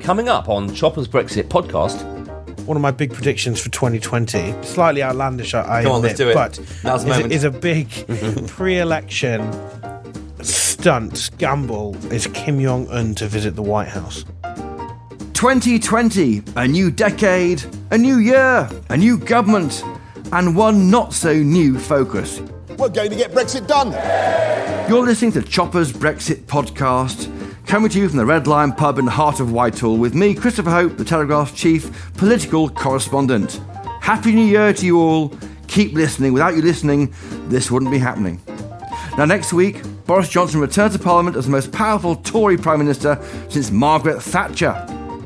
Coming up on Chopper's Brexit Podcast. One of my big predictions for 2020, slightly outlandish, I Come on, admit, let's do it. but Now's the moment. is a big pre-election stunt gamble is Kim Jong-un to visit the White House. 2020, a new decade, a new year, a new government, and one not-so-new focus. We're going to get Brexit done. You're listening to Chopper's Brexit Podcast, coming to you from the Red Lion pub in the heart of Whitehall with me, Christopher Hope, the Telegraph's chief political correspondent. Happy New Year to you all. Keep listening. Without you listening, this wouldn't be happening. Now, next week, Boris Johnson returns to Parliament as the most powerful Tory Prime Minister since Margaret Thatcher.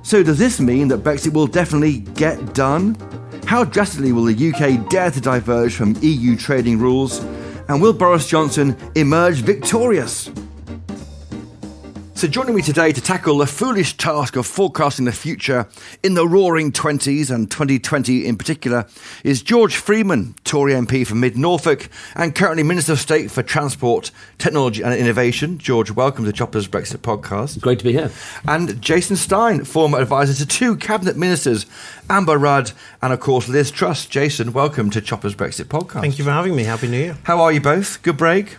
So does this mean that Brexit will definitely get done? How drastically will the UK dare to diverge from EU trading rules? And will Boris Johnson emerge victorious? So joining me today to tackle the foolish task of forecasting the future in the roaring 20s and 2020 in particular is George Freeman, Tory MP from Mid-Norfolk and currently Minister of State for Transport, Technology and Innovation. George, welcome to Chopper's Brexit Podcast. Great to be here. And Jason Stein, former advisor to two cabinet ministers, Amber Rudd and of course Liz Truss. Jason, welcome to Chopper's Brexit Podcast. Thank you for having me. Happy New Year. How are you both? Good break?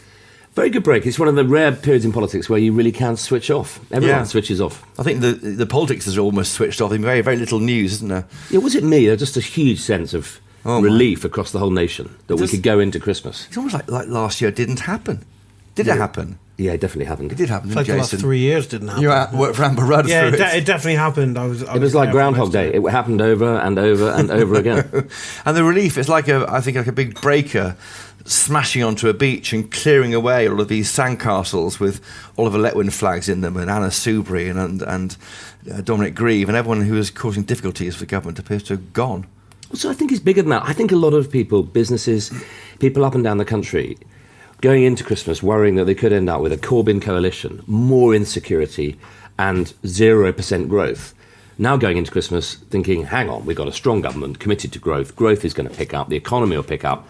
Very good break. It's one of the rare periods in politics where you really can switch off. Everyone switches off. I think the politics is almost switched off. There's very, very little news, isn't there? Yeah, was it me? There's just a huge sense of relief across the whole nation that we could go into Christmas. It's almost like last year didn't happen. Did it happen? Yeah, it definitely happened. It did happen, It's like Jason. the last 3 years didn't happen. You worked for Amber Rudd Yeah, through it definitely happened. It was like Groundhog Day. It happened over and over and over again. And the relief is like I think like a big breaker smashing onto a beach and clearing away all of these sandcastles with Oliver Letwin flags in them and Anna Soubry and Dominic Grieve and everyone who was causing difficulties for government appears to have gone. So I think it's bigger than that. I think a lot of people, businesses, people up and down the country, going into Christmas worrying that they could end up with a Corbyn coalition, more insecurity and 0% growth. Now going into Christmas thinking, hang on, we've got a strong government committed to growth. Growth is going to pick up, the economy will pick up,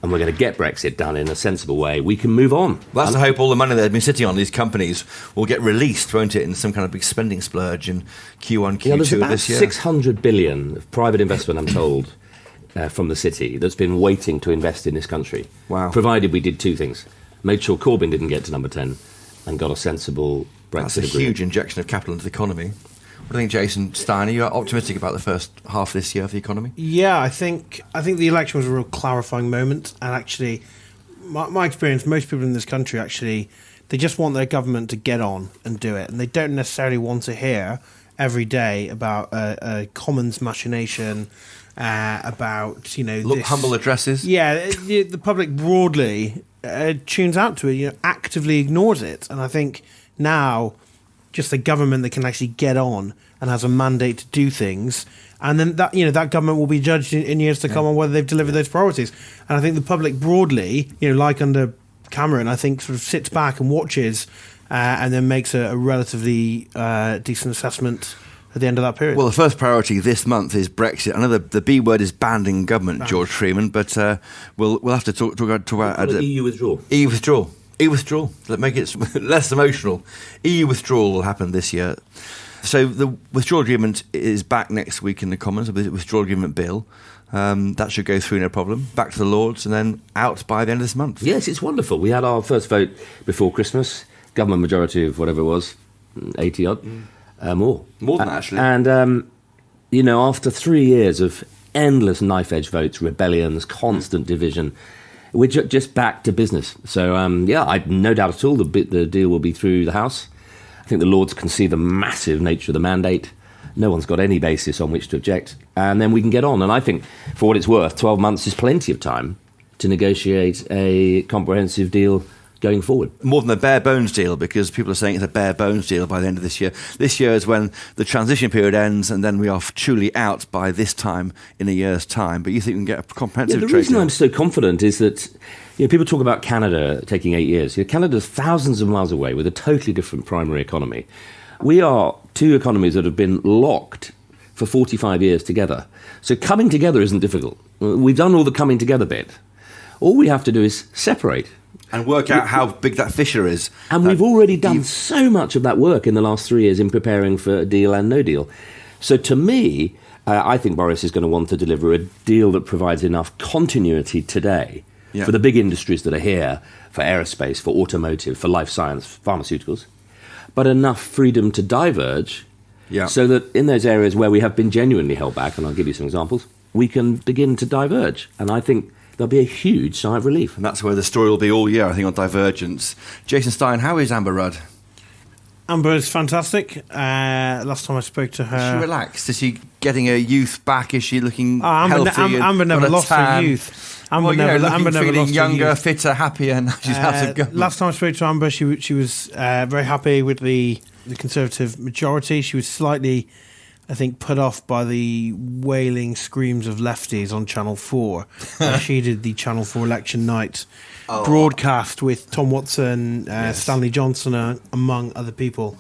and we're going to get Brexit done in a sensible way. We can move on. Well, that's the hope. All the money they've been sitting on, these companies, will get released, won't it, in some kind of big spending splurge in Q1, Q2 there's about this year. 600 billion of private investment, I'm told, from the city that's been waiting to invest in this country. Wow. Provided we did two things. Made sure Corbyn didn't get to number 10 and got a sensible Brexit That's a agreement. huge injection of capital into the economy. What do you think, Jason Stein? Are you optimistic about the first half of this year of the economy? Yeah, I think the election was a real clarifying moment, and actually, my experience, most people in this country actually, they just want their government to get on and do it, and they don't necessarily want to hear every day about a Commons machination, about this, humble addresses. Yeah, the public broadly tunes out to it, actively ignores it, and I think now, just a government that can actually get on and has a mandate to do things, and then that government will be judged in years to come on whether they've delivered those priorities. And I think the public broadly, like under Cameron, I think sort of sits back and watches, and then makes a relatively decent assessment at the end of that period. Well, the first priority this month is Brexit. I know the B word is banned in government, George Freeman, but we'll have to talk about EU withdrawal. EU withdrawal. EU withdrawal. Let's make it less emotional. EU withdrawal will happen this year. So the withdrawal agreement is back next week in the Commons, the withdrawal agreement bill. That should go through no problem. Back to the Lords and then out by the end of this month. Yes, it's wonderful. We had our first vote before Christmas. Government majority of whatever it was, 80-odd. More than that, actually. And, after 3 years of endless knife-edge votes, rebellions, constant division, we're just back to business. So, I've no doubt at all the deal will be through the House. I think the Lords can see the massive nature of the mandate. No one's got any basis on which to object. And then we can get on. And I think, for what it's worth, 12 months is plenty of time to negotiate a comprehensive deal going forward. More than a bare bones deal, because people are saying it's a bare bones deal by the end of this year. This year is when the transition period ends, and then we are truly out by this time in a year's time. But you think we can get a comprehensive the trade reason deal? I'm so confident is that people talk about Canada taking 8 years. Canada's thousands of miles away with a totally different primary economy. We are two economies that have been locked for 45 years together. So coming together isn't difficult. We've done all the coming together bit. All we have to do is separate. And work out how big that fissure is. And we've already done so much of that work in the last 3 years in preparing for a deal and no deal. So to me, I think Boris is going to want to deliver a deal that provides enough continuity today for the big industries that are here, for aerospace, for automotive, for life science, pharmaceuticals, but enough freedom to diverge so that in those areas where we have been genuinely held back, and I'll give you some examples, we can begin to diverge. And I think there'll be a huge sigh of relief. And that's where the story will be all year, I think, on divergence. Jason Stein, how is Amber Rudd? Amber is fantastic. Last time I spoke to her... Is she relaxed? Is she getting her youth back? Is she looking healthy? Amber never lost her youth. Amber never feeling lost younger, her youth. fitter, happier, and she's out of government. Last time I spoke to Amber, she was very happy with the Conservative majority. She was slightly, I think, put off by the wailing screams of lefties on Channel 4. She did the Channel 4 election night broadcast with Tom Watson, Stanley Johnson, among other people.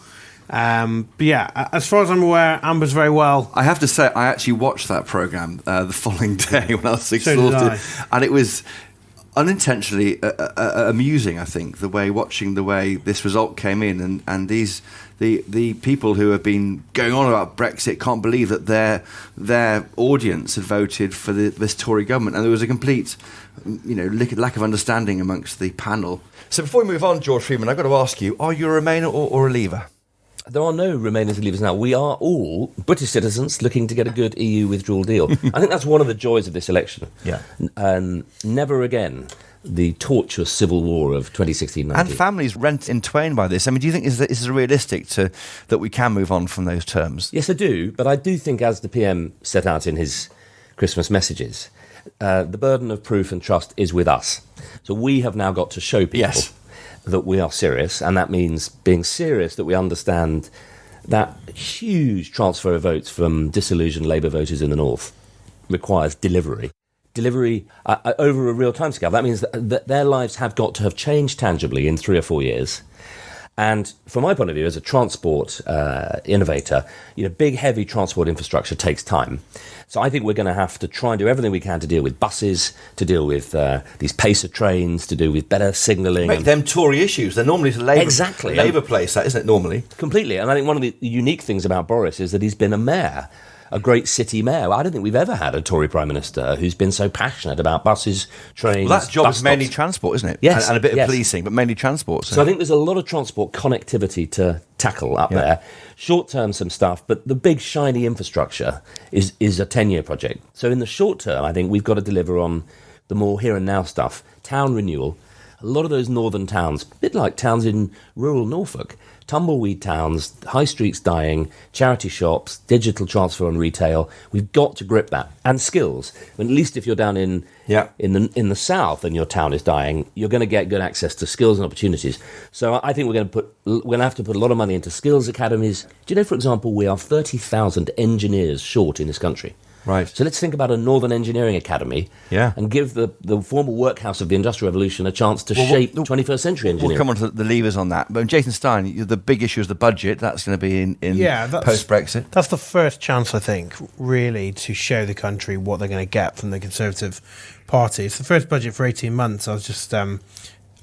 But yeah, as far as I'm aware, Amber's very well. I have to say, I actually watched that programme the following day when I was exhausted. And it was unintentionally amusing, I think, watching the way this result came in, and the people who have been going on about Brexit can't believe that their audience had voted for this Tory government, and there was a complete lack of understanding amongst the panel. So before we move on, George Freeman, I've got to ask you, are you a Remainer or a Leaver? There are no Remainers and Leavers now. We are all British citizens looking to get a good EU withdrawal deal. I think that's one of the joys of this election. Yeah. Never again the tortuous civil war of 2016-19. And families rent in twain by this. I mean, do you think this is realistic that we can move on from those terms? Yes, I do. But I do think, as the PM set out in his Christmas messages, the burden of proof and trust is with us. So we have now got to show people that we are serious, and that means being serious, that we understand that huge transfer of votes from disillusioned Labour voters in the north requires delivery over a real timescale. That means that their lives have got to have changed tangibly in 3 or 4 years. And from my point of view, as a transport innovator, big, heavy transport infrastructure takes time. So I think we're going to have to try and do everything we can to deal with buses, to deal with these pacer trains, to do with better signalling. Make them Tory issues. They're normally a Labour place, that isn't it, normally? Completely. And I think one of the unique things about Boris is that he's been a mayor, a great city mayor. I don't think we've ever had a Tory Prime Minister who's been so passionate about buses, trains, that job bus is mainly stops. Transport, isn't it? Yes. And a bit of policing, but mainly transport. So I think there's a lot of transport connectivity to tackle up there. Short term, some stuff, but the big shiny infrastructure is a 10-year project. So in the short term, I think we've got to deliver on the more here and now stuff. Town renewal. A lot of those northern towns, a bit like towns in rural Norfolk, tumbleweed towns, high streets dying, charity shops, digital transfer and retail. We've got to grip that. And skills. At least if you're down in the south and your town is dying, you're going to get good access to skills and opportunities. So I think we're going to have to put a lot of money into skills academies. Do you know, for example, we are 30,000 engineers short in this country. Right. So let's think about a Northern Engineering Academy and give the former workhouse of the Industrial Revolution a chance to shape 21st century engineering. We'll come on to the levers on that. But Jason Stein, the big issue is the budget. That's going to be in post-Brexit. That's the first chance, I think, really, to show the country what they're going to get from the Conservative Party. It's the first budget for 18 months. I was just... I'm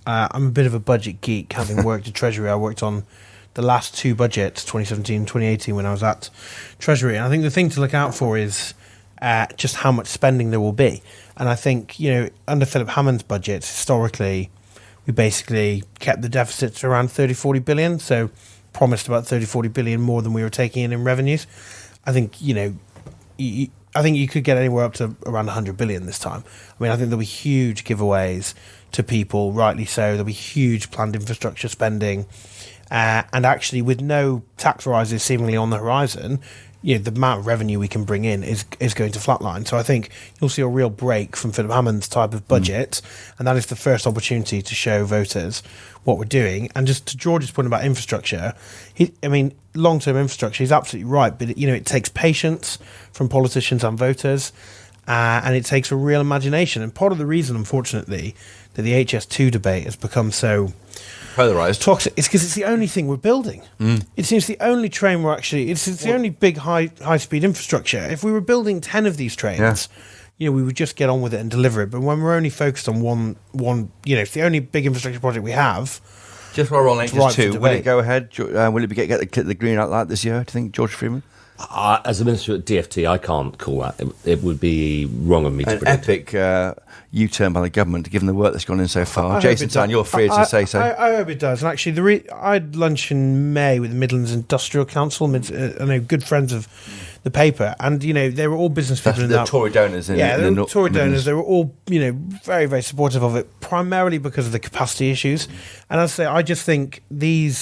a bit of a budget geek, having worked at Treasury. I worked on the last 2 budgets, 2017 and 2018, when I was at Treasury. And I think the thing to look out for is just how much spending there will be. And I think, under Philip Hammond's budget, historically, we basically kept the deficits around 30-40 billion, so promised about 30-40 billion more than we were taking in revenues. I think, I think you could get anywhere up to around 100 billion this time. I mean, I think there'll be huge giveaways to people, rightly so. There'll be huge planned infrastructure spending. And actually, with no tax rises seemingly on the horizon, the amount of revenue we can bring in is going to flatline. So I think you'll see a real break from Philip Hammond's type of budget, and that is the first opportunity to show voters what we're doing. And just to George's point about infrastructure, long-term infrastructure, he's absolutely right, but it takes patience from politicians and voters, and it takes a real imagination. And part of the reason, unfortunately, that the HS2 debate has become so polarised, toxic, is because it's the only thing we're building. It seems the only train we're actually... It's the only big high-speed infrastructure. If we were building 10 of these trains, we would just get on with it and deliver it. But when we're only focused on one, it's the only big infrastructure project we have. Just while we're on HS2, will debate. it go ahead? Will it get the green light this year, do you think, George Freeman? As a minister at DFT, I can't call that. It would be wrong of me to An predict. epic U-turn by the government, given the work that's gone in so far. Jason Stein, you're free to say so. I hope it does. And actually, I had lunch in May with the Midlands Industrial Council. I know good friends of the paper, and they were all business people. The Tory donors. They were Tory donors. They were all very, very supportive of it, primarily because of the capacity issues. And as I say, I just think the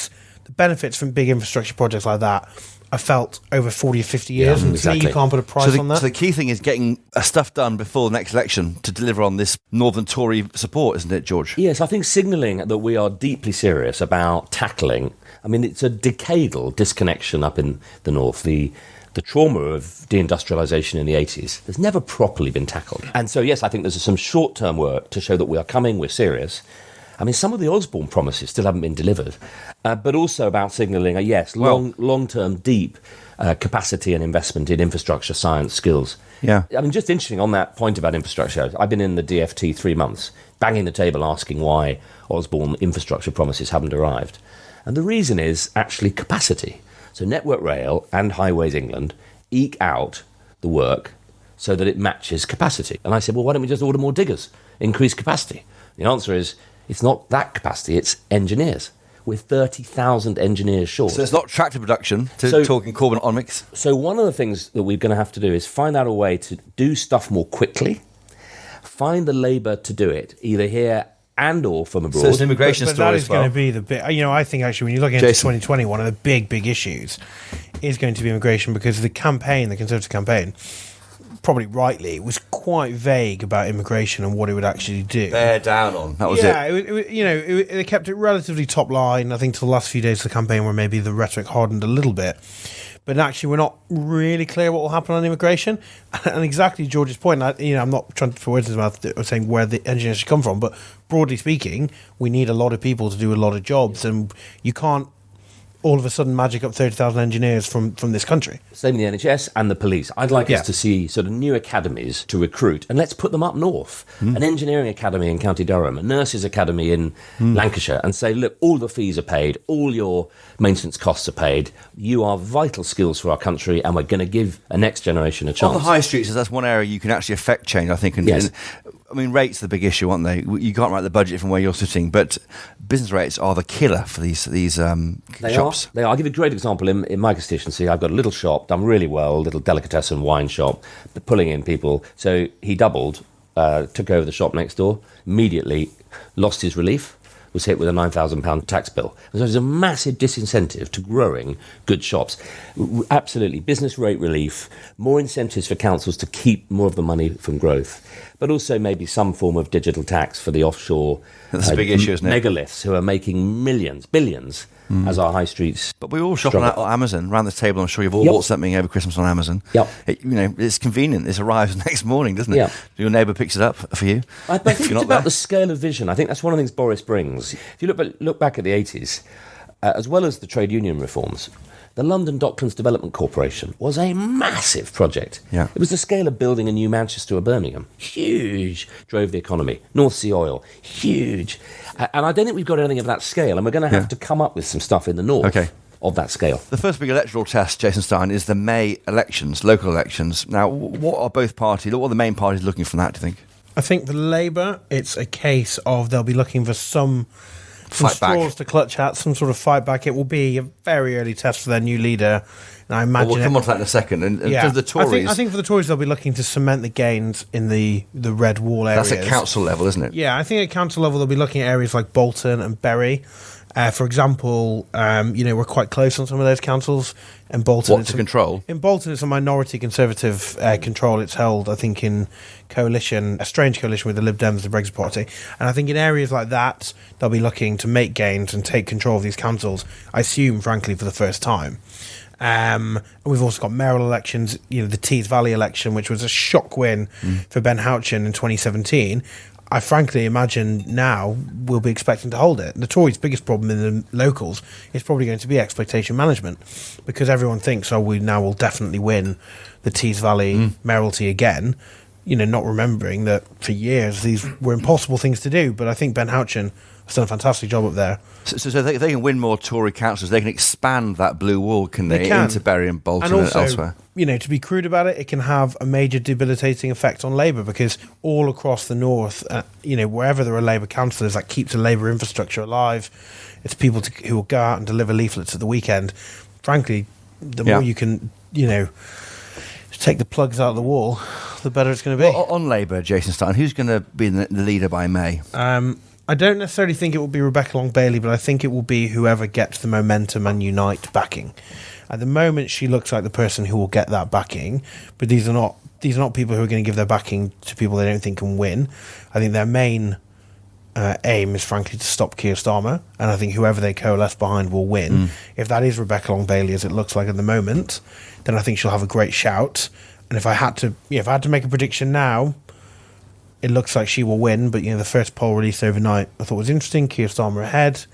benefits from big infrastructure projects like that are felt over 40 or 50 years, and to me, you can't put a price on that. So the key thing is getting stuff done before the next election to deliver on this Northern Tory support, isn't it, George? Yes, I think signalling that we are deeply serious about tackling. I mean, it's a decadal disconnection up in the north. The trauma of deindustrialisation in the 80s has never properly been tackled. And so, yes, I think there's some short-term work to show that we are coming, we're serious. I mean, some of the Osborne promises still haven't been delivered, but also about signalling long-term, deep capacity and investment in infrastructure, science, skills. Yeah. I mean, just interesting on that point about infrastructure. I've been in the DFT 3 months, banging the table asking why Osborne infrastructure promises haven't arrived. And the reason is actually capacity. So Network Rail and Highways England eke out the work so that it matches capacity. And I said, well, why don't we just order more diggers, increase capacity? The answer is, it's not that capacity, it's engineers. We're 30,000 engineers short. So it's not tractor production, talking Corbynomics. So one of the things that we're going to have to do is find out a way to do stuff more quickly, find the labour to do it, either here and or from abroad. So it's an immigration story that as is well. going to be the big... I think actually when you look into 2020, one of the big issues is going to be immigration, because the Conservative campaign, probably rightly, was quite vague about immigration and what it would actually do. Bear down on. That was it. They kept it relatively top line, I think, till the last few days of the campaign, where maybe the rhetoric hardened a little bit. But actually, we're not really clear what will happen on immigration. And exactly George's point, I'm not trying to put words in his mouth or saying where the engineers should come from, but broadly speaking, we need a lot of people to do a lot of jobs, and you can't all of a sudden magic up 30,000 engineers from this country. Same in the NHS and the police. I'd like us to see sort of new academies to recruit, and let's put them up north. An engineering academy in County Durham, a nurses academy in Lancashire, and say, look, all the fees are paid, all your maintenance costs are paid, you are vital skills for our country, and we're going to give a next generation a chance. On the high streets, that's one area you can actually affect change, I think. Yes. I mean, rates are the big issue, aren't they? You can't write the budget from where you're sitting, but business rates are the killer for these shops. They are. I'll give you a great example. In my constituency, I've got a little shop, done really well, little delicatessen wine shop, pulling in people. So he doubled, took over the shop next door, immediately lost his relief, was hit with a £9,000 tax bill. And so there's a massive disincentive to growing good shops. Absolutely. Business rate relief, more incentives for councils to keep more of the money from growth, but also maybe some form of digital tax for the offshore That's a big issue, isn't it? megaliths who are making billions, as our high streets. But we all shop on Amazon. Around this table, I'm sure you've all bought something over Christmas on Amazon. Yep. It's convenient. It arrives next morning, doesn't it? Yep. Your neighbour picks it up for you. I think it's about the scale of vision. I think that's one of the things Boris brings. If you look back at the 80s, as well as the trade union reforms, the London Docklands Development Corporation was a massive project. Yeah. It was the scale of building a new Manchester or Birmingham. Huge. Drove the economy. North Sea Oil. Huge. And I don't think we've got anything of that scale, and we're going to have to come up with some stuff in the north of that scale. The first big electoral test, Jason Stein, is the May elections, local elections. Now, what are the main parties looking from that, do you think? I think for Labour, it's a case of they'll be looking for some Fight back. straws to clutch at, some sort of fight back. It will be a very early test for their new leader. And I imagine we'll come on to that in a second. And for the Tories, I think for the Tories, they'll be looking to cement the gains in the red wall areas. That's at council level, isn't it? Yeah, I think at council level, they'll be looking at areas like Bolton and Bury. For example, we're quite close on some of those councils. In Bolton, control? In Bolton, it's a minority Conservative control. It's held, I think, in a strange coalition with the Lib Dems, the Brexit Party. And I think in areas like that, they'll be looking to make gains and take control of these councils, I assume, frankly, for the first time. We've also got mayoral elections, the Tees Valley election, which was a shock win for Ben Houchen in 2017. I frankly imagine now we'll be expecting to hold it. The Tories' biggest problem in the locals is probably going to be expectation management, because everyone thinks, we now will definitely win the Tees Valley mayoralty again. not remembering that for years these were impossible things to do. But I think Ben Houchen has done a fantastic job up there. So they can win more Tory councillors. They can expand that blue wall, can they into Bury and Bolton and also, elsewhere. To be crude about it, it can have a major debilitating effect on Labour, because all across the north, wherever there are Labour councillors, that keeps the Labour infrastructure alive. It's people who will go out and deliver leaflets at the weekend. Frankly, the more you can, take the plugs out of the wall, the better it's going to be. Well, on Labour, Jason Stein, who's going to be the leader by May? I don't necessarily think it will be Rebecca Long-Bailey, but I think it will be whoever gets the Momentum and Unite backing. At the moment, she looks like the person who will get that backing, but these are not people who are going to give their backing to people they don't think can win. I think their main aim is, frankly, to stop Keir Starmer, and I think whoever they coalesce behind will win. If that is Rebecca Long-Bailey, as it looks like at the moment, then I think she'll have a great shout. And if I had to make a prediction now, it looks like she will win, but the first poll released overnight I thought was interesting. Keir Starmer ahead.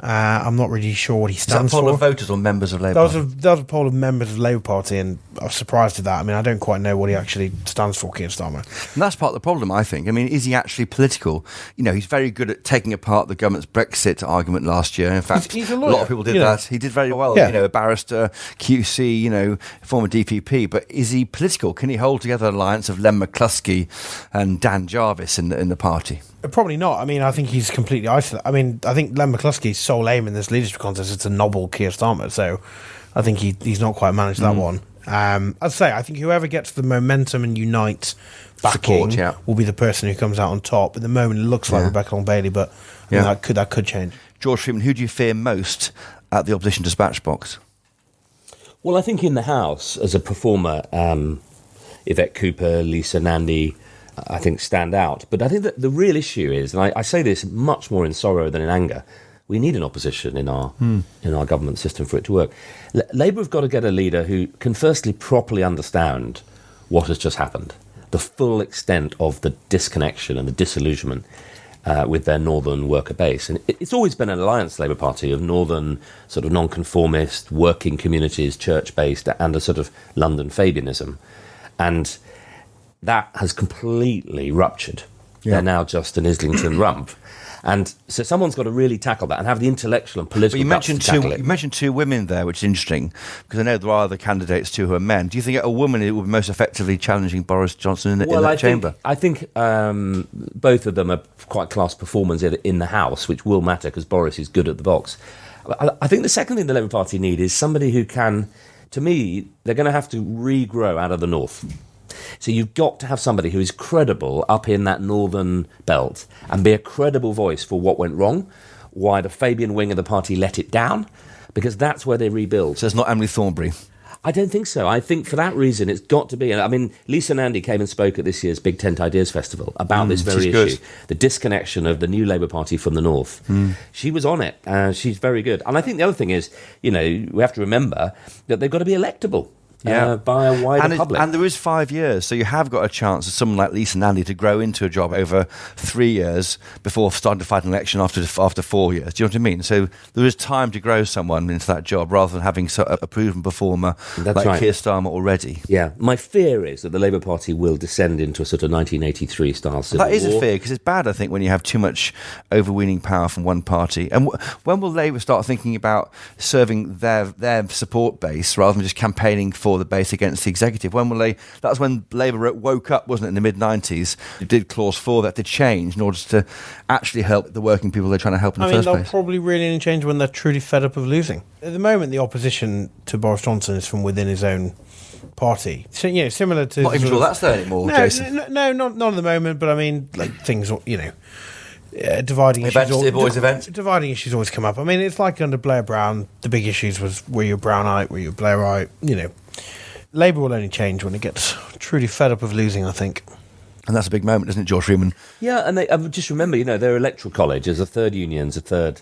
I'm not really sure what he stands for. Is that a poll of voters or members of Labour Party? That was a poll of members of the Labour Party, and I was surprised at that. I mean, I don't quite know what he actually stands for, Keir Starmer. And that's part of the problem, I think. I mean, is he actually political? He's very good at taking apart the government's Brexit argument last year. In fact, he's a a lawyer, lot of people did that. He did very well, a barrister, QC, former DPP. But is he political? Can he hold together an alliance of Len McCluskey and Dan Jarvis in the party? Probably not. I mean, I think he's completely isolated. I mean, I think Len McCluskey's sole aim in this leadership contest is to nobble Keir Starmer, so I think he's not quite managed that one. I'd say, I think whoever gets the Momentum and Unite backing will be the person who comes out on top. At the moment, it looks like Rebecca Long-Bailey, but that could change. George Freeman, who do you fear most at the opposition dispatch box? Well, I think in the House, as a performer, Yvette Cooper, Lisa Nandy, I think stand out. But I think that the real issue is, and I say this much more in sorrow than in anger, we need an opposition in our government system for it to work. Labour have got to get a leader who can firstly properly understand what has just happened, the full extent of the disconnection and the disillusionment with their northern worker base. And it's always been an alliance Labour Party of northern sort of nonconformist, working communities, church-based, and a sort of London Fabianism. And that has completely ruptured. They're now just an Islington rump. And so someone's got to really tackle that and have the intellectual and political guts to tackle it. You mentioned two women there, which is interesting, because I know there are other candidates too who are men. Do you think a woman would be most effectively challenging Boris Johnson in that chamber? I think both of them are quite class performers in the House, which will matter because Boris is good at the box. I think the second thing the Labour Party need is somebody who can, to me, they're going to have to regrow out of the north. So you've got to have somebody who is credible up in that northern belt and be a credible voice for what went wrong, why the Fabian wing of the party let it down, because that's where they rebuild. So it's not Emily Thornberry? I don't think so. I think for that reason it's got to be. I mean, Lisa Nandy came and spoke at this year's Big Tent Ideas Festival about this very issue, the disconnection of the new Labour Party from the north. She was on it. She's very good. And I think the other thing is, we have to remember that they've got to be electable. By a wider public. And there is 5 years, so you have got a chance of someone like Lisa Nandy to grow into a job over 3 years before starting to fight an election after 4 years. Do you know what I mean? So there is time to grow someone into that job rather than having a proven performer like Keir Starmer already. Yeah, my fear is that the Labour Party will descend into a sort of 1983 style civil war. That is a fear, because it's bad, I think, when you have too much overweening power from one party. And when will Labour start thinking about serving their support base rather than just campaigning for the base against the executive? When will they? That was when Labour woke up, wasn't it, in the mid-90s? It did clause 4 that to change in order to actually help the working people they're trying to help in the first place. They'll probably really only change when they're truly fed up of losing. At the moment, the opposition to Boris Johnson is from within his own party. So, similar to... Not even sure that's there anymore, Jason. No, not at the moment, but I mean, like, things, dividing events. Dividing issues always come up. I mean, it's like under Blair Brown, the big issues was, were you a Brownite, were you a Blairite, Labour will only change when it gets truly fed up of losing, I think. And that's a big moment, isn't it, George Freeman? Yeah, and just remember, their electoral college is a third unions, a third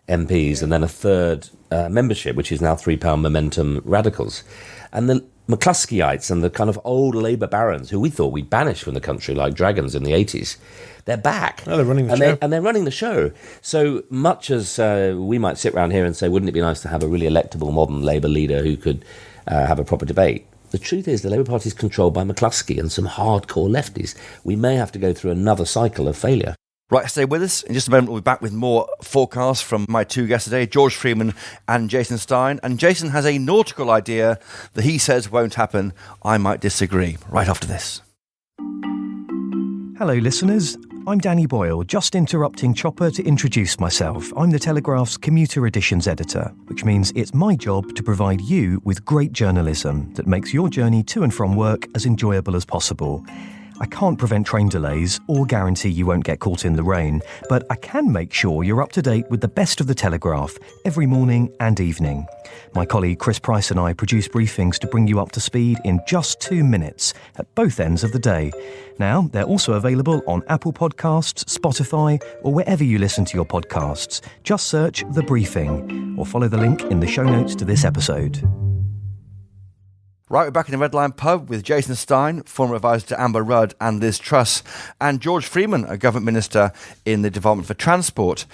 MPs, and then a third membership, which is now £3 Momentum Radicals. And the McCluskyites and the kind of old Labour barons, who we thought we'd banished from the country like dragons in the 80s, they're back. Oh, they're running the show. And they're running the show. So much as we might sit around here and say, wouldn't it be nice to have a really electable modern Labour leader who could have a proper debate? the truth is the Labour Party is controlled by McCluskey and some hardcore lefties. We may have to go through another cycle of failure. Right, stay with us. In just a moment, we'll be back with more forecasts from my two guests today, George Freeman and Jason Stein. And Jason has a nautical idea that he says won't happen. I might disagree. Right after this. Hello, listeners. I'm Danny Boyle, just interrupting Chopper to introduce myself. I'm the Telegraph's Commuter Editions editor, which means it's my job to provide you with great journalism that makes your journey to and from work as enjoyable as possible. I can't prevent train delays or guarantee you won't get caught in the rain, but I can make sure you're up to date with the best of the Telegraph every morning and evening. My colleague Chris Price and I produce briefings to bring you up to speed in just 2 minutes at both ends of the day. Now, they're also available on Apple Podcasts, Spotify, or wherever you listen to your podcasts. Just search The Briefing or follow the link in the show notes to this episode. Right, we're back in the Red Lion pub with Jason Stein, former advisor to Amber Rudd and Liz Truss, and George Freeman, a government minister in the Department for Transport.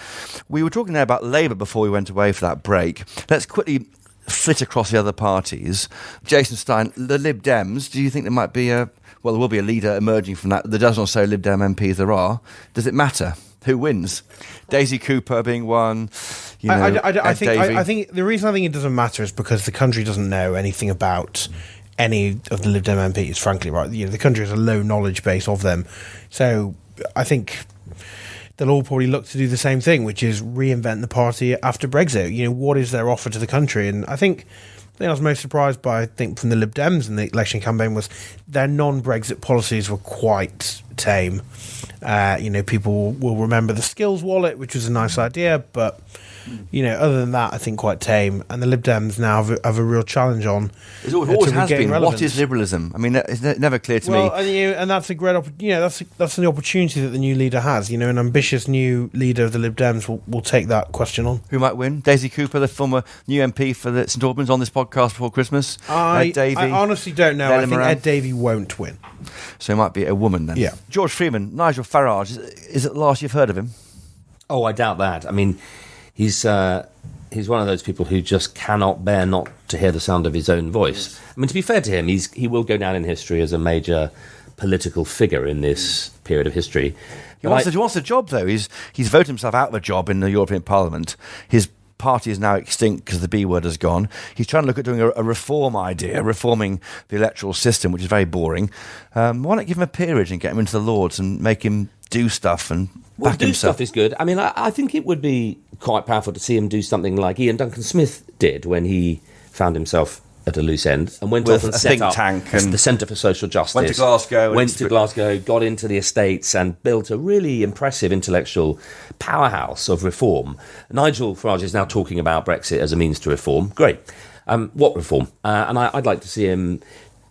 We were talking there about Labour before we went away for that break. Let's quickly flit across the other parties. Jason Stein, the Lib Dems, do you think there might be there will be a leader emerging from that? The dozen or so Lib Dem MPs there are. Does it matter who wins? Daisy Cooper being one. I think the reason I think it doesn't matter is because the country doesn't know anything about any of the Lib Dem MPs, frankly, right? The country has a low knowledge base of them. So I think they'll all probably look to do the same thing, which is reinvent the party after Brexit. What is their offer to the country? And I think the thing I was most surprised by, from the Lib Dems in the election campaign was their non-Brexit policies were quite tame. People will remember the skills wallet, which was a nice idea, but other than that, I think quite tame. And the Lib Dems now have a real challenge on. It always has been. Relevance. What is liberalism? I mean, it's never clear to me. And that's a great that's an opportunity that the new leader has. An ambitious new leader of the Lib Dems will take that question on. Who might win? Daisy Cooper, the former new MP for the St Albans, on this podcast before Christmas. I honestly don't know. I think Ed Davey won't win. So it might be a woman then. Yeah. George Freeman, Nigel Farage. Is it the last you've heard of him? Oh, I doubt that. I mean, he's one of those people who just cannot bear not to hear the sound of his own voice. Yes. I mean, to be fair to him, he will go down in history as a major political figure in this period of history. He wants a job, though. He's voted himself out of a job in the European Parliament. His party is now extinct because the B word has gone. He's trying to look at doing a reform idea, reforming the electoral system, which is very boring. Why not give him a peerage and get him into the Lords and make him do stuff and back himself? Stuff is good. I mean, I think it would be quite powerful to see him do something like Ian Duncan Smith did when he found himself at a loose end and went off and set up the Centre for Social Justice. Went to Glasgow, got into the estates and built a really impressive intellectual powerhouse of reform. Nigel Farage is now talking about Brexit as a means to reform. Great. What reform? And I'd like to see him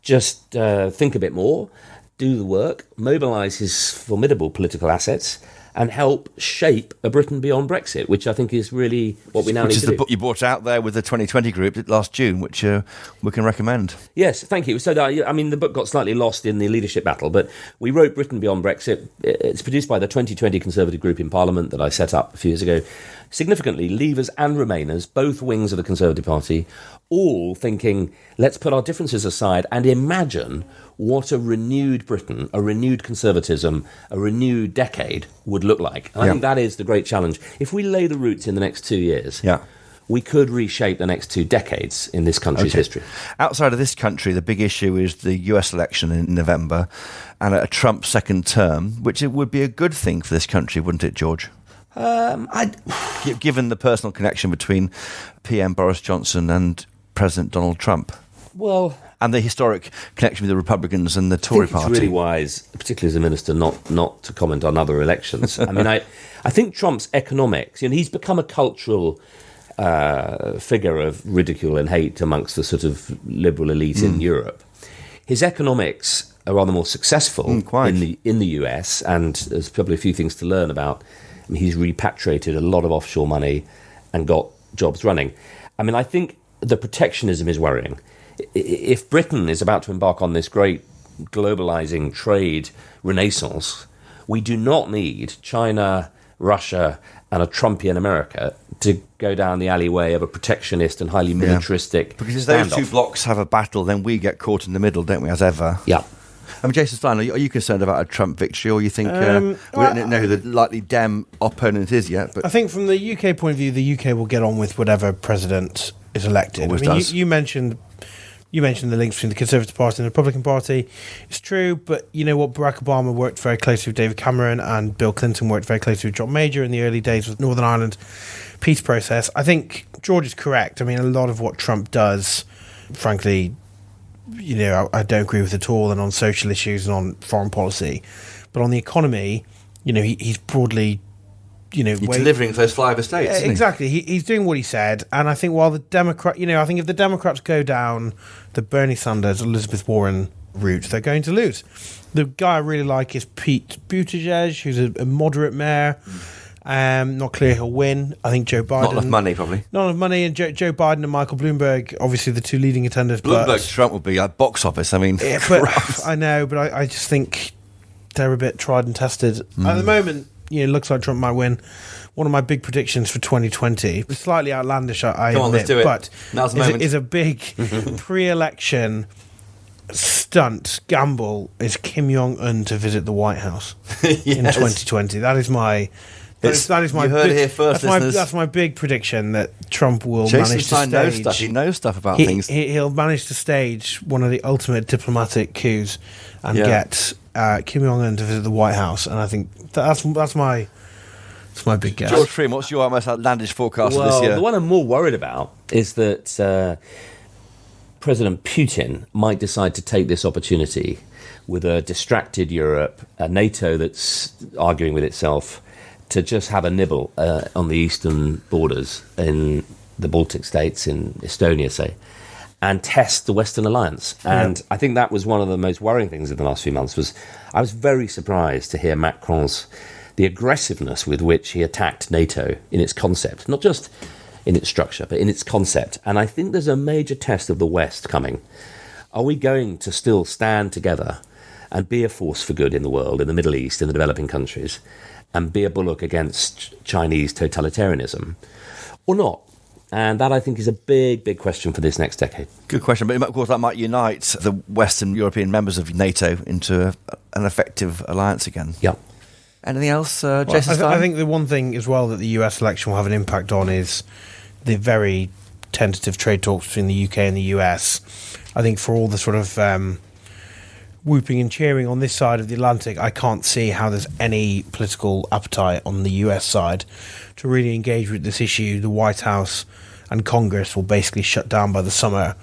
just think a bit more, do the work, mobilise his formidable political assets, and help shape a Britain beyond Brexit, which I think is really what we now need to do. Which is the book you brought out there with the 2020 group last June, which we can recommend. Yes, thank you. So, the book got slightly lost in the leadership battle, but we wrote Britain Beyond Brexit. It's produced by the 2020 Conservative group in Parliament that I set up a few years ago. Significantly, Leavers and Remainers, both wings of the Conservative Party, all thinking, let's put our differences aside and imagine what a renewed Britain, a renewed conservatism, a renewed decade would look like. And I think that is the great challenge. If we lay the roots in the next 2 years, we could reshape the next 2 decades in this country's history. Outside of this country, the big issue is the US election in November and a Trump second term, which it would be a good thing for this country, wouldn't it, George? Given the personal connection between PM Boris Johnson and President Donald Trump. Well, and the historic connection with the Republicans and the Tory party. It's really wise, particularly as a minister, not to comment on other elections. I mean, I think Trump's economics, he's become a cultural figure of ridicule and hate amongst the sort of liberal elite in Europe. His economics are rather more successful in the US, and there's probably a few things to learn about. I mean, he's repatriated a lot of offshore money and got jobs running. I mean, I think the protectionism is worrying. If Britain is about to embark on this great globalizing trade renaissance, we do not need China, Russia, and a Trumpian America to go down the alleyway of a protectionist and highly militaristic Because if those standoff. two blocks have a battle, then we get caught in the middle, don't we, as ever? Yeah. I mean, Jason Stein, are you concerned about a Trump victory, or you think we don't know who the likely Dem opponent is yet? But I think from the UK point of view, the UK will get on with whatever president is elected. Always I mean, does. you mentioned the links between the Conservative Party and the Republican Party. It's true, but you know what? Barack Obama worked very closely with David Cameron, and Bill Clinton worked very closely with John Major in the early days of Northern Ireland peace process. I think George is correct. I mean, a lot of what Trump does, frankly, you know, I don't agree with at all, and on social issues and on foreign policy. But on the economy, you know, he's broadly, you know, He's delivering for those flyover states, isn't he? exactly. He's doing what he said, and I think while the I think if the Democrats go down the Bernie Sanders, Elizabeth Warren route, they're going to lose. The guy I really like is Pete Buttigieg, who's a moderate mayor. Not clear he'll win. I think Joe Biden. Not enough money, probably. Not enough money, and Joe Biden and Michael Bloomberg, obviously the two leading contenders. Bloomberg Trump would be like box office. I mean, Yeah, but I know, but I just think they're a bit tried and tested. At the moment, you know, it looks like Trump might win. One of my big predictions for 2020, it's slightly outlandish, I Come on, admit, let's do it. but Now's the moment. is a big pre-election stunt gamble is Kim Jong-un to visit the White House in 2020. That is my... That is my you heard it here first, listeners. that's my big prediction, that Trump will Jason manage to Stein knows stage. stuff. He knows stuff about He, things. he'll manage to stage one of the ultimate diplomatic coups and get Kim Jong Un to visit the White House, and I think that's my big guess. George Freeman, what's your most outlandish forecast for this year? The one I'm more worried about is that President Putin might decide to take this opportunity with a distracted Europe, a NATO that's arguing with itself, to just have a nibble on the eastern borders in the Baltic states, in Estonia, say, and test the Western alliance. And I think that was one of the most worrying things in the last few months. I was very surprised to hear Macron's, the aggressiveness with which he attacked NATO in its concept, not just in its structure, but in its concept. And I think there's a major test of the West coming. Are we going to still stand together and be a force for good in the world, in the Middle East, in the developing countries, and be a bulwark against Chinese totalitarianism, or not? And that, I think, is a big, big question for this next decade. Good question, but of course that might unite the Western European members of NATO into an effective alliance again. Yeah. Anything else, Jason Stein? I think the one thing as well that the US election will have an impact on is the very tentative trade talks between the UK and the US. I think for all the sort of whooping and cheering on this side of the Atlantic, I can't see how there's any political appetite on the US side to really engage with this issue. The White House and Congress will basically shut down by the summer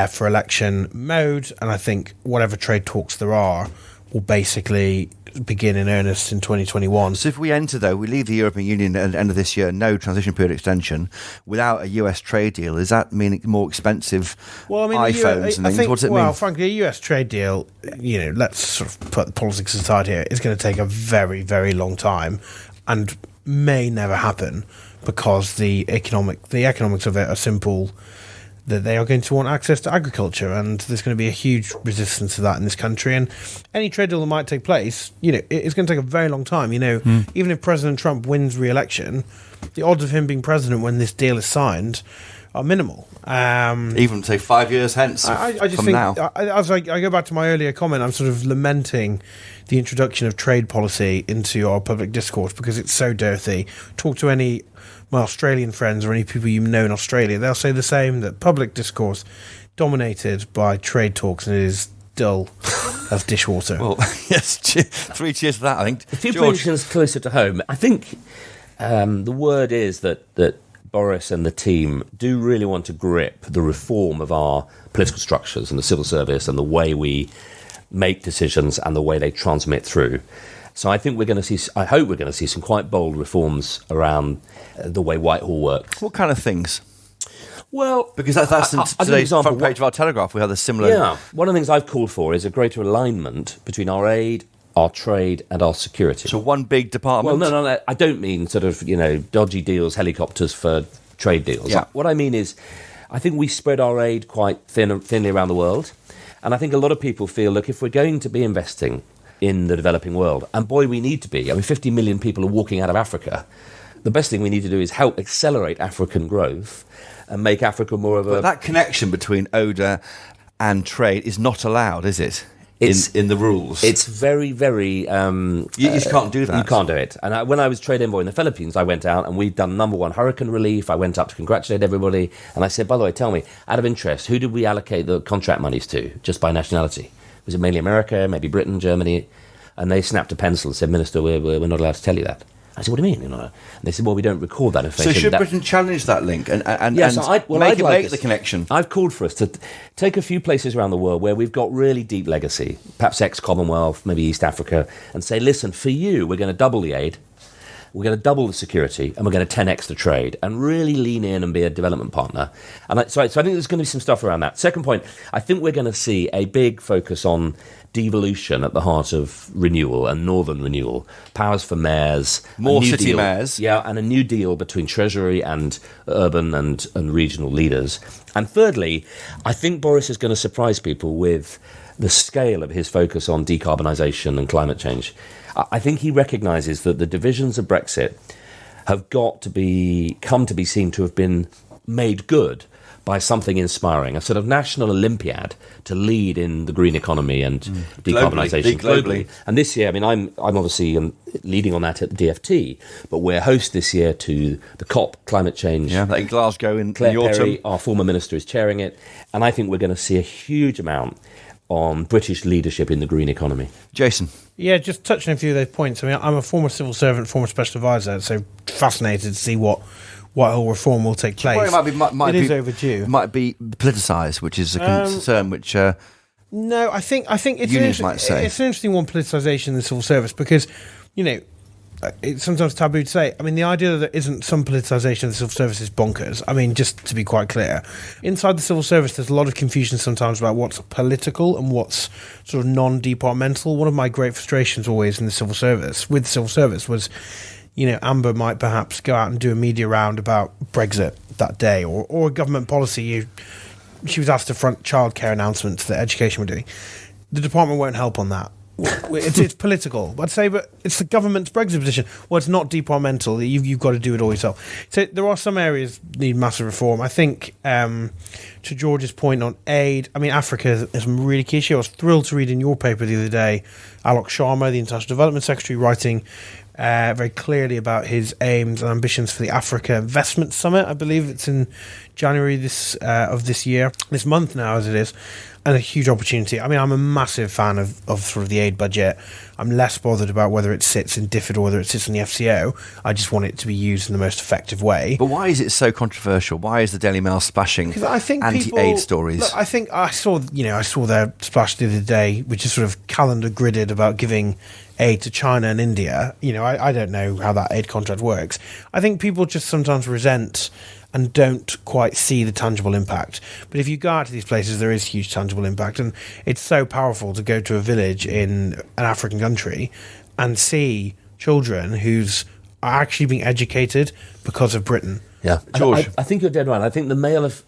for election mode, and I think whatever trade talks there are will basically begin in earnest in 2021. So if we enter, though, we leave the European Union at the end of this year, no transition period extension, without a US trade deal, does that mean more expensive iPhones and things? What does it mean? Well, frankly, a US trade deal, you know, let's sort of put politics aside here, is going to take a very, very long time and may never happen, because the economics of it are simple, that they are going to want access to agriculture, and there's going to be a huge resistance to that in this country. And any trade deal that might take place, you know, it's going to take a very long time. You know, even if President Trump wins re-election, the odds of him being president when this deal is signed are minimal. Even, say, 5 years hence I just from think, now. as I go back to my earlier comment, I'm sort of lamenting the introduction of trade policy into our public discourse, because it's so dirty. Talk to any my Australian friends or any people you know in Australia, they'll say the same, that public discourse dominated by trade talks, and it is dull as dishwater. Well, yes, 3 cheers for that, I think. A few George. predictions closer to home. I think the word is that Boris and the team do really want to grip the reform of our political structures and the civil service and the way we make decisions and the way they transmit through. So I think I hope we're going to see some quite bold reforms around the way Whitehall works. What kind of things? Well, Because that's in I'll give you an today's example. front page of our Telegraph. We had a similar... Yeah, one of the things I've called for is a greater alignment between our aid, our trade and our security. So one big department. Well, no, I don't mean sort of, dodgy deals, helicopters for trade deals. Yeah. What I mean is, I think we spread our aid quite thinly around the world. And I think a lot of people feel, look, if we're going to be investing in the developing world, and boy, we need to be. I mean, 50 million people are walking out of Africa. the best thing we need to do is help accelerate African growth and make Africa more of a... But that connection between odour and trade is not allowed, is it? In the rules. It's very, very... you just can't do that. You can't do it. And when I was trade envoy in the Philippines, I went out and we'd done #1 hurricane relief. I went up to congratulate everybody. And I said, by the way, tell me, out of interest, who did we allocate the contract monies to, just by nationality? Was it mainly America, maybe Britain, Germany? And they snapped a pencil and said, Minister, we're not allowed to tell you that. I said, what do you mean? And they said, well, we don't record that information. So should Britain challenge that link and make the connection? I've called for us to take a few places around the world where we've got really deep legacy, perhaps ex-Commonwealth, maybe East Africa, and say, listen, for you, we're going to double the aid, we're going to double the security, and we're going to 10x the trade, and really lean in and be a development partner. And so I think there's going to be some stuff around that. Second point, I think we're going to see a big focus on devolution at the heart of renewal and northern renewal. Powers for mayors. More city mayors. Yeah, and a new deal between Treasury and urban and regional leaders. And thirdly, I think Boris is going to surprise people with the scale of his focus on decarbonisation and climate change. I think he recognises that the divisions of Brexit have come to be seen to have been made good by something inspiring, a sort of national Olympiad to lead in the green economy and decarbonisation globally. And this year, I mean, I'm obviously leading on that at the DFT, but we're host this year to the COP climate change. Yeah, in Glasgow in Claire the autumn. Perry, our former minister, is chairing it, and I think we're going to see a huge amount on British leadership in the green economy. Jason? Yeah, just touching on a few of those points. I mean, I'm a former civil servant, former special advisor, so fascinated to see what whole reform will take place. Well, it is overdue. Might be politicised, which is a concern which... no, I think it's unions might say. It's an interesting one, politicisation in the civil service, because, it's sometimes taboo to say. I mean, the idea that there isn't some politicisation of the civil service is bonkers. I mean, just to be quite clear, inside the civil service, there's a lot of confusion sometimes about what's political and what's sort of non-departmental. One of my great frustrations always in the civil service, was, Amber might perhaps go out and do a media round about Brexit that day or a government policy. She was asked to front childcare announcements that education were doing. The department won't help on that. It's political. I'd say, but it's the government's Brexit position. Well, it's not departmental. You've got to do it all yourself. So there are some areas that need massive reform. I think, to George's point on aid, I mean, Africa is some really key issue. I was thrilled to read in your paper the other day, Alok Sharma, the International Development Secretary, writing very clearly about his aims and ambitions for the Africa Investment Summit. I believe it's in January of this year, this month now as it is, and a huge opportunity. I mean, I'm a massive fan of sort of the aid budget. I'm less bothered about whether it sits in DFID or whether it sits in the FCO. I just want it to be used in the most effective way. But why is it so controversial? Why is the Daily Mail splashing anti-aid stories? Look, I think I saw their splash the other day, which is sort of calendar gridded about giving aid to China and India. I don't know how that aid contract works. I think people just sometimes resent and don't quite see the tangible impact. But if you go out to these places, there is huge tangible impact. And it's so powerful to go to a village in an African country and see children are actually being educated because of Britain. Yeah, George. I think you're dead right. I think the Mail have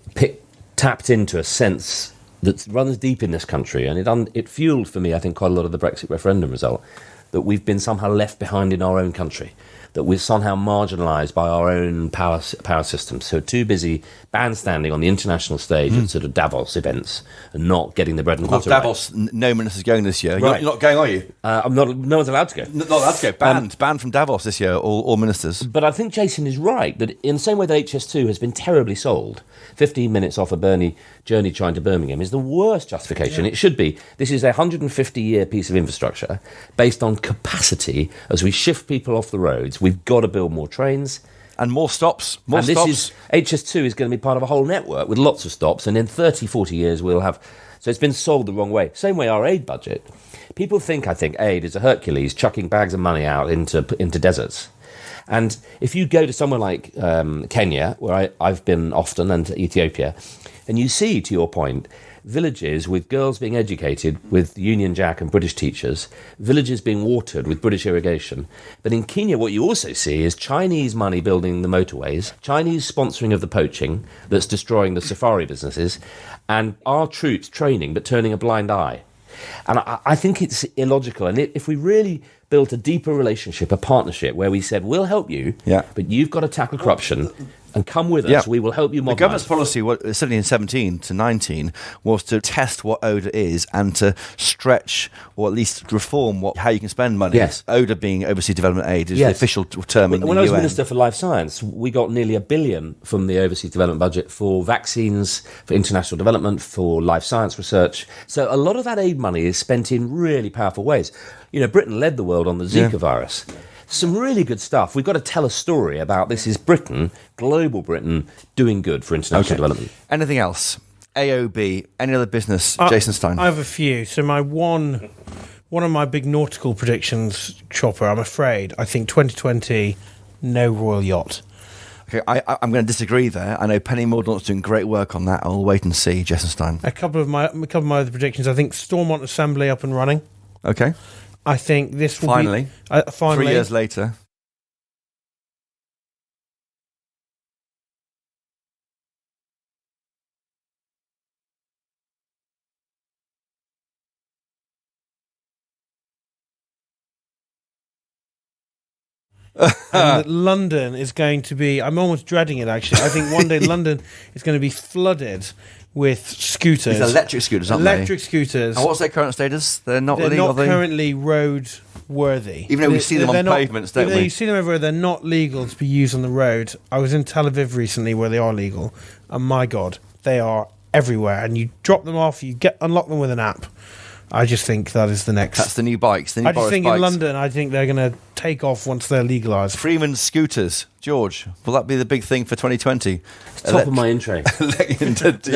tapped into a sense that runs deep in this country, and it fueled for me, I think, quite a lot of the Brexit referendum result, that we've been somehow left behind in our own country, that we're somehow marginalised by our own power systems. So too busy bandstanding on the international stage at sort of Davos events and not getting the bread and butter. Davos, no minister's going this year. Right. You're not going, are you? I'm not. No one's allowed to go. Not allowed to go. Banned from Davos this year. All ministers. But I think Jason is right that in the same way that HS2 has been terribly sold, 15 minutes off a Bernie journey trying to Birmingham is the worst justification. Yeah. It should be. This is a 150-year piece of infrastructure based on capacity. As we shift people off the roads, we've got to build more trains. And more stops. HS2 is going to be part of a whole network with lots of stops, and in 30, 40 years we'll have... So it's been sold the wrong way. Same way our aid budget. People think, I think, aid is a Hercules chucking bags of money out into deserts. And if you go to somewhere like Kenya, where I've been often, and Ethiopia, and you see, to your point, villages with girls being educated with Union Jack and British teachers, villages being watered with British irrigation. But in Kenya, what you also see is Chinese money building the motorways, Chinese sponsoring of the poaching that's destroying the safari businesses, and our troops training but turning a blind eye. And I think it's illogical. And if we really built a deeper relationship, a partnership, where we said, we'll help you, but you've got to tackle corruption and come with us, we will help you modernise. The government's policy, certainly in 17 to 19, was to test what ODA is and to stretch, or at least reform how you can spend money. Yes. ODA being Overseas Development Aid is the official term in the UN. When I was Minister for Life Science, we got nearly $1 billion from the Overseas Development Budget for vaccines, for international development, for life science research. So a lot of that aid money is spent in really powerful ways. You know, Britain led the world on the Zika virus. Some really good stuff. We've got to tell a story about this is Britain, global Britain, doing good for international development. Anything else? AOB, any other business? Jason Stein. I have a few. So my one of my big nautical predictions, Chopper, I'm afraid, I think 2020, no royal yacht. Okay, I'm going to disagree there. I know Penny Mordaunt's doing great work on that. I'll wait and see, Jason Stein. A couple of my other predictions, I think Stormont Assembly up and running. Okay. I think this will finally. 3 years later. And London is going to be, I'm almost dreading it actually, I think one day London is going to be flooded with scooters. It's electric scooters, aren't they? Electric scooters. And what's their current status? They're not currently road worthy. Even though we see them on pavements, don't we? You see them everywhere, they're not legal to be used on the road. I was in Tel Aviv recently where they are legal, and my God, they are everywhere. And you drop them off, unlock them with an app. I just think that is the next. That's the new bikes. I just think in London, I think they're going to take off once they're legalised. Freeman scooters, George. Will that be the big thing for 2020? Top of my in tray. No,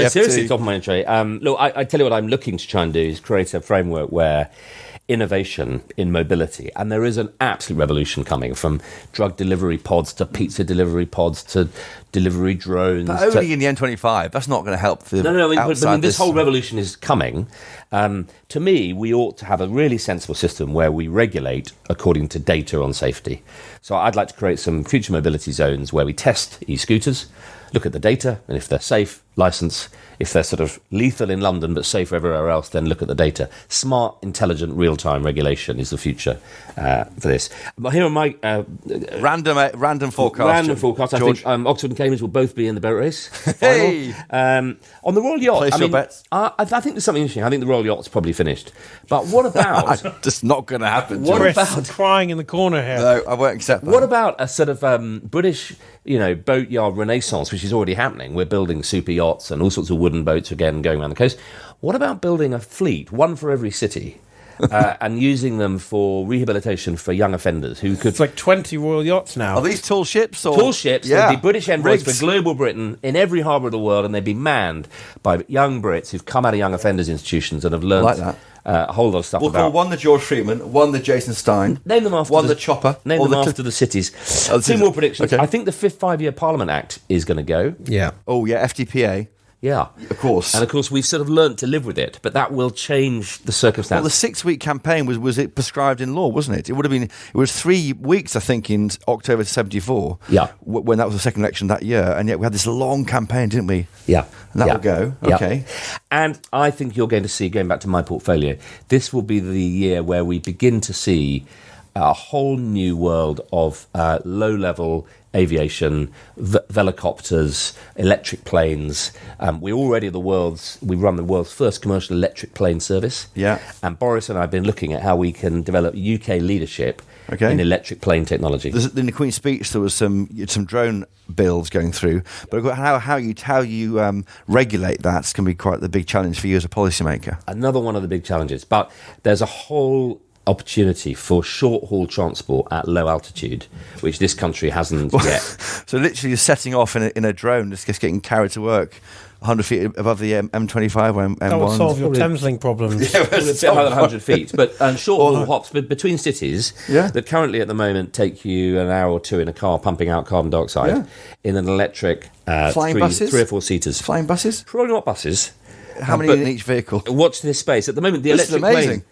seriously, top of my in tray. Look, I tell you what I'm looking to try and do is create a framework where innovation in mobility, and there is an absolute revolution coming from drug delivery pods to pizza delivery pods to delivery drones. But only in the N25. That's not going to help. But this whole revolution is coming. To me, we ought to have a really sensible system where we regulate according to data on safety. So I'd like to create some future mobility zones where we test e-scooters, look at the data, and if they're safe, license. If they're sort of lethal in London but safe everywhere else, then look at the data. Smart, intelligent, real-time regulation is the future for this. But here are my random forecast. Random forecast. George. I think Oxford and Cambridge will both be in the boat race. Hey! On the Royal Yacht, Place your bets. I think there's something interesting. I think the Royal Yacht's probably finished. But what about? Just not going to happen. What Chris about crying in the corner here? No, I won't accept that. What about a sort of British, boatyard renaissance, which is already happening? We're building super yachts and all sorts of wooden boats again going around the coast. What about building a fleet, one for every city, and using them for rehabilitation for young offenders who could... It's like 20 royal yachts now. Are these tall ships? Tall ships. Yeah. They'd be British envoys Rigs. for global Britain in every harbour of the world, and they'd be manned by young Brits who've come out of young offenders institutions and have learned like that. A whole lot of stuff We'll about... call one the George Freeman, one the Jason Stein. Name them after one the Chopper. Name or them the after the cities. Oh, Two more predictions. Okay. I think the fifth five-year Parliament Act is going to go. Yeah. Oh, yeah, FDPA. Yeah. Of course. And of course, we've sort of learnt to live with it, but that will change the circumstance. Well, the 6-week campaign was it prescribed in law, wasn't it? It was 3 weeks, I think, in October 74. Yeah. When that was the second election that year, and yet we had this long campaign, didn't we? Yeah. And that will go. Yeah. Okay. And I think you're going to see, going back to my portfolio, this will be the year where we begin to see a whole new world of low-level aviation, helicopters, electric planes. We run the world's first commercial electric plane service. Yeah. And Boris and I have been looking at how we can develop UK leadership in electric plane technology. In the Queen's speech, there was some drone bills going through, but how you regulate that's going to be quite the big challenge for you as a policymaker. Another one of the big challenges, but there's a whole opportunity for short-haul transport at low altitude, which this country hasn't yet. So literally you're setting off in a drone, just getting carried to work 100 feet above the M25 or M1. That would solve your Thameslink problems. Yeah, a bit higher than 100 feet. But short-haul hops between cities that currently at the moment take you an hour or two in a car pumping out carbon dioxide in an electric flying buses? 3 or 4 seaters. Flying buses? Probably not buses. How many in each vehicle? Watch this space. At the moment, the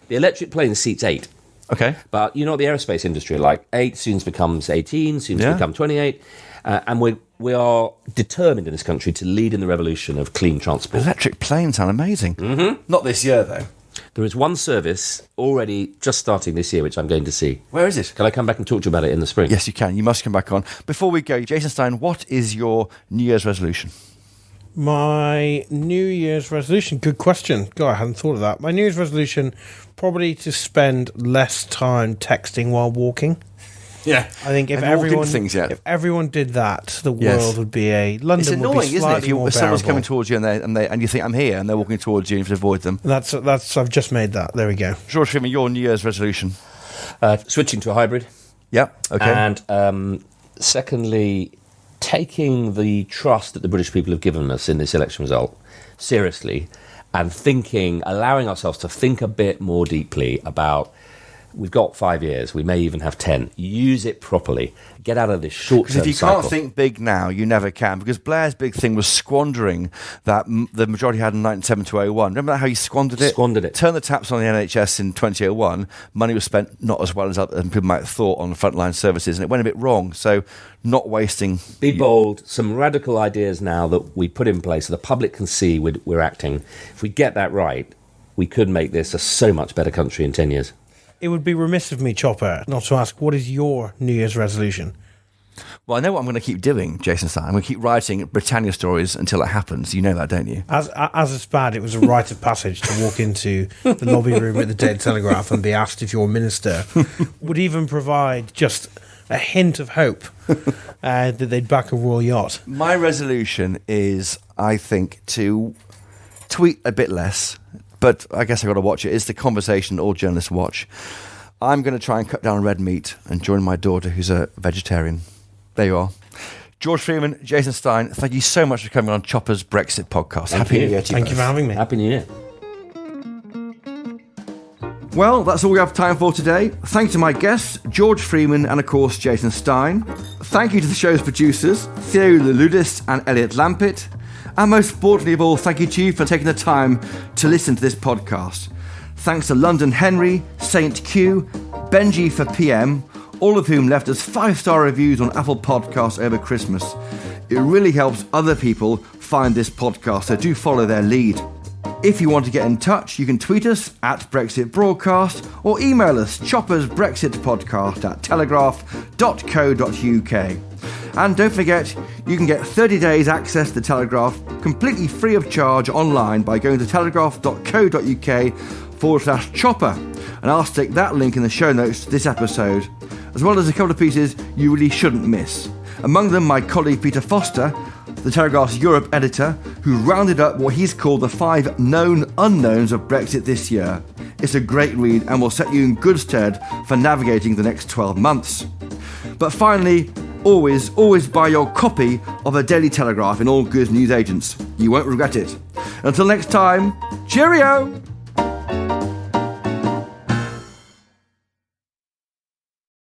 electric plane seats 8. Okay. But you know what the aerospace industry like 8 soon becomes 18, soon to become 28. And we are determined in this country to lead in the revolution of clean transport. Electric planes sound amazing. Mm-hmm. Not this year, though. There is one service already just starting this year, which I'm going to see. Where is it? Can I come back and talk to you about it in the spring? Yes, you can. You must come back on. Before we go, Jason Stein, what is your New Year's resolution? My New Year's resolution, good question. God, I hadn't thought of that. My New Year's resolution, probably to spend less time texting while walking. Yeah, I think if everyone did that, the world would be London. It's annoying, would be isn't it? If someone's coming towards you and you think I'm here, and they're walking towards you, and you have to avoid them. That's. I've just made that. There we go. George Freeman, your New Year's resolution? Switching to a hybrid. Yeah. Okay. And secondly, taking the trust that the British people have given us in this election result seriously, and allowing ourselves to think a bit more deeply about. We've got 5 years. We may even have 10. Use it properly. Get out of this short-term cycle. Because if you can't think big now, you never can. Because Blair's big thing was squandering that the majority had in 1997-01. Remember how he squandered it? Squandered it. Turned the taps on the NHS in 2001. Money was spent not as well as people might have thought on frontline services, and it went a bit wrong. So not wasting... Be bold. Some radical ideas now that we put in place so the public can see we're acting. If we get that right, we could make this a so much better country in 10 years. It would be remiss of me, Chopper, not to ask, what is your New Year's resolution? Well, I know what I'm going to keep doing, Jason Stein. I'm going to keep writing Britannia stories until it happens. You know that, don't you? As a spad, it was a rite of passage to walk into the lobby room at the Daily Telegraph and be asked if your minister would even provide just a hint of hope that they'd back a royal yacht. My resolution is, I think, to tweet a bit less. But I guess I've got to watch it. It's the conversation all journalists watch. I'm going to try and cut down red meat and join my daughter, who's a vegetarian. There you are. George Freeman, Jason Stein, thank you so much for coming on Chopper's Brexit podcast. Happy New Year to you. Thank you for having me. Happy New Year. Well, that's all we have time for today. Thank you to my guests, George Freeman and, of course, Jason Stein. Thank you to the show's producers, Theo Leludis and Elliot Lampitt. And most importantly of all, thank you to you for taking the time to listen to this podcast. Thanks to London Henry, Saint Q, Benji for PM, all of whom left us 5-star reviews on Apple Podcasts over Christmas. It really helps other people find this podcast, so do follow their lead. If you want to get in touch, you can tweet us at Brexit Broadcast or email us choppersbrexitpodcast@telegraph.co.uk. And don't forget, you can get 30 days access to the Telegraph completely free of charge online by going to telegraph.co.uk/chopper. And I'll stick that link in the show notes to this episode, as well as a couple of pieces you really shouldn't miss. Among them, my colleague Peter Foster, the Telegraph's Europe editor, who rounded up what he's called the 5 known unknowns of Brexit this year. It's a great read and will set you in good stead for navigating the next 12 months. But finally, always buy your copy of the Daily Telegraph in all good newsagents. You won't regret it. Until next time, cheerio!